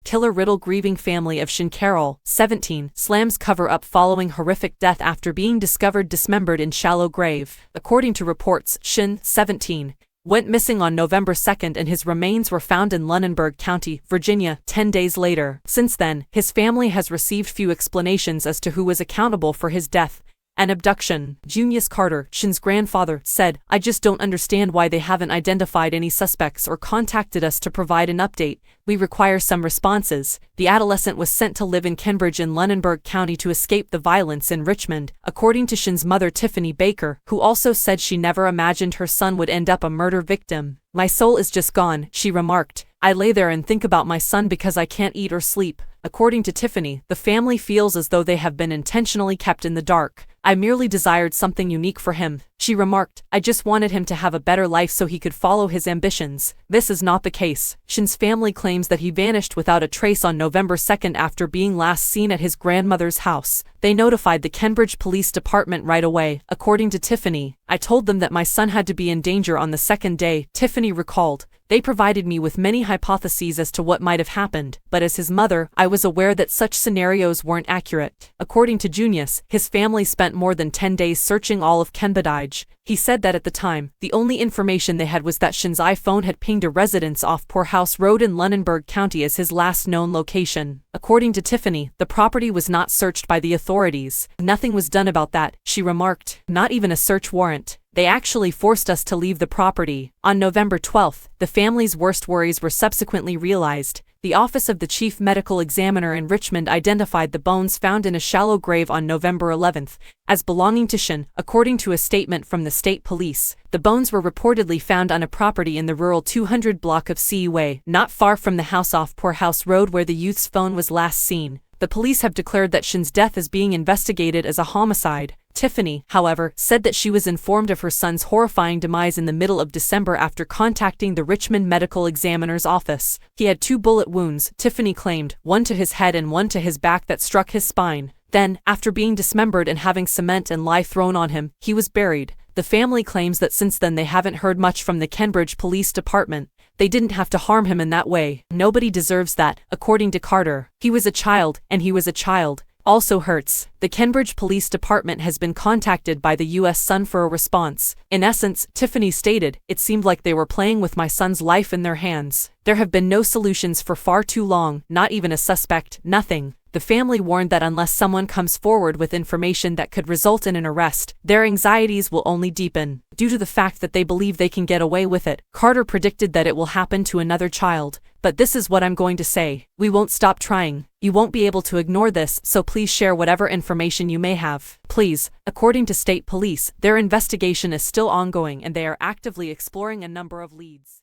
killer riddle grieving family of Cion Carroll, 17, slams cover-up following horrific death after being discovered dismembered in shallow grave. According to reports, Cion, 17, went missing on November 2nd and his remains were found in Lunenburg County, Virginia, 10 days later. Since then, his family has received few explanations as to who was accountable for his death and abduction. Julius Carter, Cion's grandfather, said, "I just don't understand why they haven't identified any suspects or contacted us to provide an update. We require some responses." The adolescent was sent to live in Cambridge in Lunenburg County to escape the violence in Richmond, according to Cion's mother Tiffany Baker, who also said she never imagined her son would end up a murder victim. "My soul is just gone," she remarked. "I lay there and think about my son because I can't eat or sleep." According to Tiffany, the family feels as though they have been intentionally kept in the dark. "I merely desired something unique for him," she remarked. "I just wanted him to have a better life so he could follow his ambitions." This is not the case. Cion's family claims that he vanished without a trace on November 2nd after being last seen at his grandmother's house. They notified the Cambridge Police Department right away. According to Tiffany, "I told them that my son had to be in danger on the second day," Tiffany recalled. "They provided me with many hypotheses as to what might have happened, but as his mother, I was aware that such scenarios weren't accurate." According to Julius, his family spent more than 10 days searching all of Cambridge. He said that at the time, the only information they had was that Cion's iPhone had pinged a residence off Poorhouse Road in Lunenburg County as his last known location. According to Tiffany, the property was not searched by the authorities. "Nothing was done about that," she remarked. "Not even a search warrant. They actually forced us to leave the property." On November 12th, the family's worst worries were subsequently realized. The Office of the Chief Medical Examiner in Richmond identified the bones found in a shallow grave on November 11th as belonging to Cion, according to a statement from the state police. The bones were reportedly found on a property in the rural 200 block of C Way, not far from the house off Poorhouse Road where the youth's phone was last seen. The police have declared that Cion's death is being investigated as a homicide. Tiffany, however, said that she was informed of her son's horrifying demise in the middle of December after contacting the Richmond Medical Examiner's office. He had 2 bullet wounds, Tiffany claimed, one to his head and one to his back that struck his spine. Then, after being dismembered and having cement and lye thrown on him, he was buried. The family claims that since then they haven't heard much from the Cambridge Police Department. They didn't have to harm him in that way. "Nobody deserves that," according to Carter. "He was a child, and he was a child." Also hurts. The Cambridge Police Department has been contacted by the U.S. Sun for a response. "In essence," Tiffany stated, "it seemed like they were playing with my son's life in their hands. There have been no solutions for far too long, not even a suspect, nothing." The family warned that unless someone comes forward with information that could result in an arrest, their anxieties will only deepen. Due to the fact that they believe they can get away with it, Carter predicted that it will happen to another child. "But this is what I'm going to say. We won't stop trying. You won't be able to ignore this, so please share whatever information you may have. Please." According to state police, their investigation is still ongoing and they are actively exploring a number of leads.